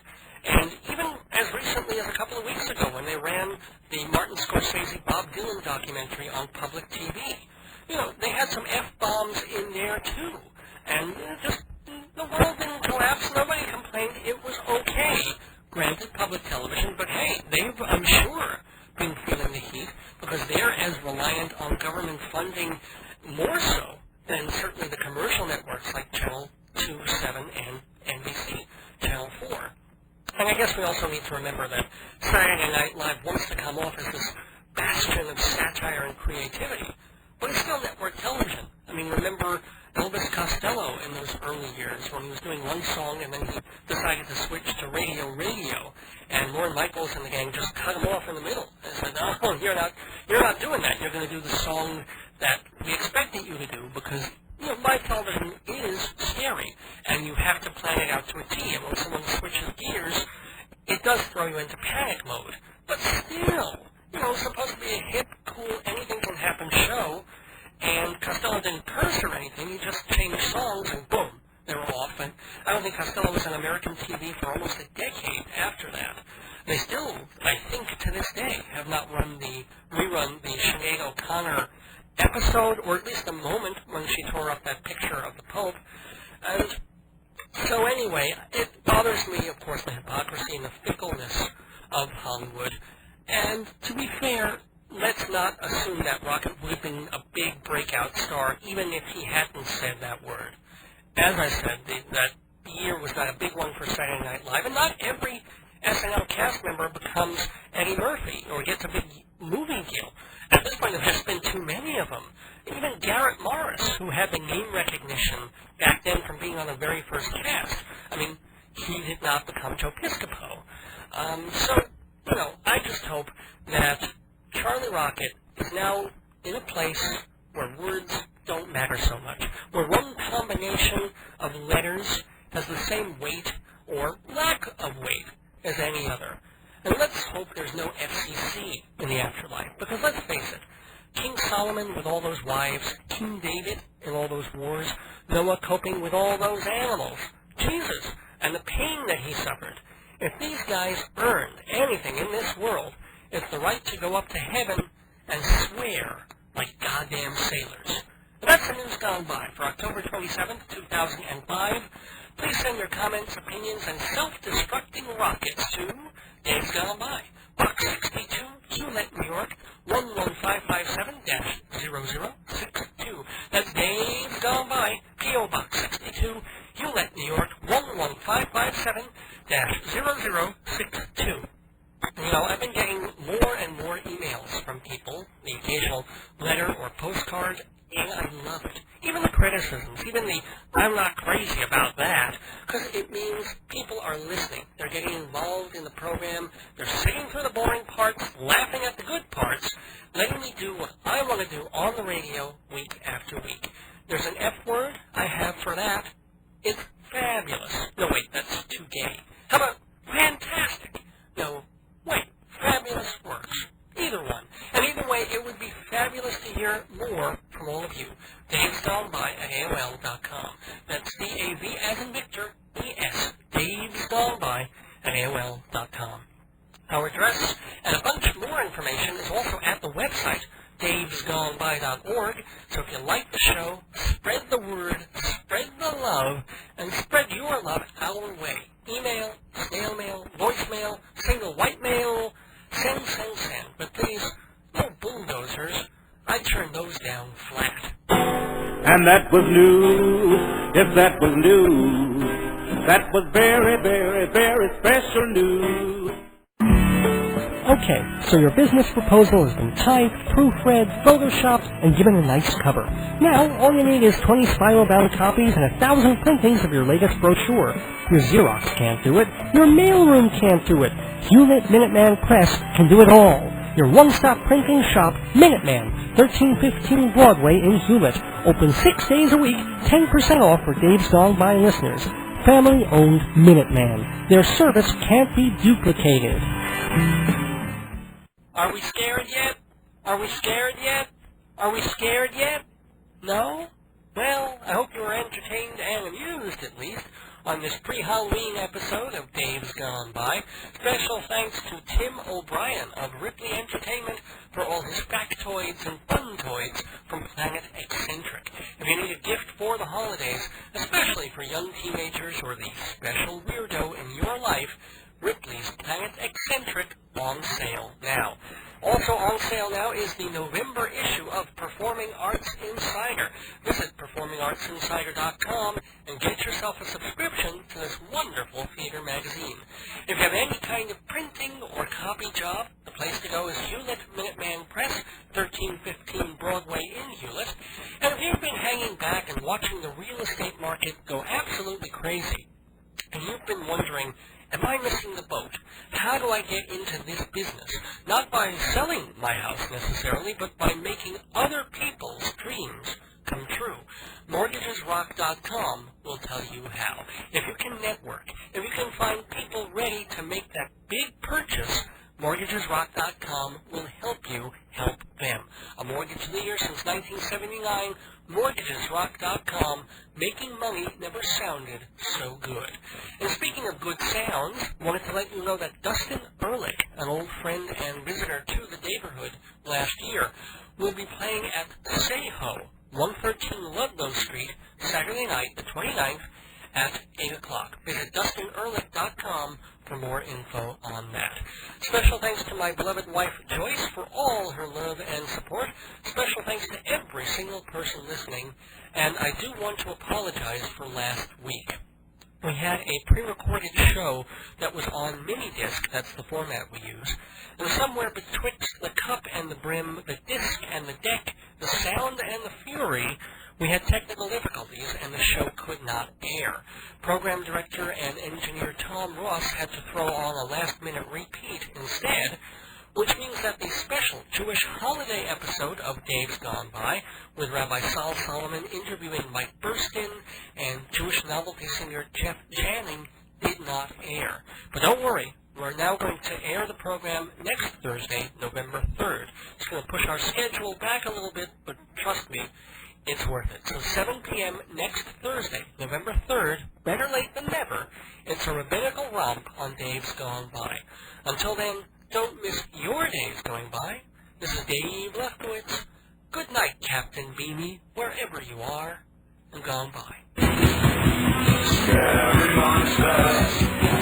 And even as recently as a couple of weeks ago when they ran the Martin Scorsese Bob Dylan documentary on public TV, you know, they had some F-bombs in there too. And just, the world didn't collapse, nobody complained, it was okay. Granted, public television, but hey, they've, I'm sure, been feeling the heat because they're as reliant on government funding more so than certainly the commercial networks like Channel 2, 7, and NBC, Channel 4. And I guess we also also need to remember that Saturday Night Live wants to come off as this bastion of satire and creativity, but it's still network television. I mean, remember Elvis Costello in those early years when he was doing one song and then he decided to switch to radio, and Lorne Michaels and the gang just cut him off in the middle and said, "No, you're not doing that. You're going to do the song that we expected you to do because live television is scary, and you have to plan it out to a T. And when someone switches gears, it does throw you into panic mode. But still, it's supposed to be a hip, cool, anything can happen show." And Costello didn't curse or anything. He just changed songs, and boom, they were off. And I don't think Costello was on American TV for almost a decade after that. They still, I think, to this day, have not rerun the Sinead O'Connor episode, or at least the moment when she tore up that picture of the Pope. And so anyway, it bothers me, of course, the hypocrisy and the fickleness of Hollywood. And to be fair, let's not assume that Rocket would have been a big breakout star, even if he hadn't said that word. As I said, that year was not a big one for Saturday Night Live, and not every SNL cast member becomes Eddie Murphy or gets a big movie deal. At this point, there has been too many of them. Even Garrett Morris, who had the name recognition back then from being on the very first cast, I mean, he did not become Joe Piscopo. I just hope that Charlie Rocket is now in a place where words don't matter so much, where one combination of letters has the same weight or lack of weight as any other. And let's hope there's no FCC in the afterlife, because let's face it, King Solomon with all those wives, King David in all those wars, Noah coping with all those animals, Jesus and the pain that he suffered. If these guys earned anything in this world, it's the right to go up to heaven and swear like goddamn sailors. And that's the news gone by for October 27th, 2005. Please send your comments, opinions, and self-destructing rockets to Dave's Gone By, Box 62, Hewlett, New York, 11557-0062. That's Dave's Gone By, P.O. Box 62, Hewlett, New York, 11557-0062. I've been getting more and more emails from people, the occasional letter or postcard, and I love it. Even the criticisms, even the "I'm not crazy about that," because it means people are listening. They're getting involved in the program. They're sitting through the boring parts, laughing at the good parts, letting me do what I want to do on the radio week after week. There's an F word I have for that. It's fabulous. No, wait, that's too gay. How about fantastic? No, wait, fabulous works. Either one. And either way, it would be fabulous to hear more from all of you. Dave's Gone By at AOL.com. That's D-A-V as in Victor, E-S. Dave's Gone By at AOL.com. Our address and a bunch more information is also at the website, davesgoneby.org. So if you like the show, spread the word, spread the love, and spread your love our way. Email, snail mail, voicemail, single white mail, send. But please, no bulldozers. I turn those down flat. And that was news, yes, that was news. That was very, very, very special news. Okay, so your business proposal has been typed, proofread, photoshopped, and given a nice cover. Now, all you need is 20 spiral-bound copies and 1,000 printings of your latest brochure. Your Xerox can't do it. Your mailroom can't do it. Hewlett Minuteman Press can do it all. Your one-stop printing shop, Minuteman, 1315 Broadway in Hewlett. Open 6 days a week, 10% off for Dave's Gone By listeners. Family-owned Minuteman. Their service can't be duplicated. Are we scared yet? Are we scared yet? Are we scared yet? No? Well, I hope you were entertained and amused, at least, on this pre-Halloween episode of Dave's Gone By. Special thanks to Tim O'Brien of Ripley Entertainment for all his factoids and funtoids from Planet Eccentric. If you need a gift for the holidays, especially for young teenagers or the special weirdo in your life, Ripley's Planet Eccentric on sale now. Also on sale now is the November issue of Performing Arts Insider. Visit performingartsinsider.com and get yourself a subscription to this wonderful theater magazine. If you have any kind of printing or copy job, the place to go is Hewlett Minuteman Press, 1315 Broadway in Hewlett. And if you've been hanging back and watching the real estate market go absolutely crazy, and you've been wondering, am I missing the boat? How do I get into this business? Not by selling my house necessarily, but by making other people's dreams come true. MortgagesRock.com will tell you how. If you can network, if you can find people ready to make that big purchase, MortgagesRock.com will help you help them. A mortgage leader since 1979, MortgagesRock.com, making money never sounded so good. And speaking of good sounds, I wanted to let you know that Dustin Ehrlich, an old friend and visitor to the neighborhood last year, will be playing at Seho, 113 Ludlow Street, Saturday night, the 29th, at 8 o'clock. Visit DustinEhrlich.com for more info on that. Special thanks to my beloved wife, Joyce, for all her love and support. Special thanks to every single person listening. And I do want to apologize for last week. We had a pre-recorded show that was on mini-disc. That's the format we use. And somewhere betwixt the cup and the brim, the disc and the deck, the sound and the fury, we had technical difficulties and the show could not air. Program director and engineer Tom Ross had to throw on a last-minute repeat instead, which means that the special Jewish holiday episode of Dave's Gone By, with Rabbi Sol Solomon interviewing Mike Burston and Jewish novelty singer Jeff Janning, did not air. But don't worry, we're now going to air the program next Thursday, November 3rd. It's going to push our schedule back a little bit, but trust me, it's worth it. So 7 p.m. next Thursday, November 3rd, better late than never, it's a rabbinical romp on Dave's Gone By. Until then, don't miss your days going by. This is Dave Lefkowitz. Good night, Captain Beanie, wherever you are, and gone by. Scary monsters.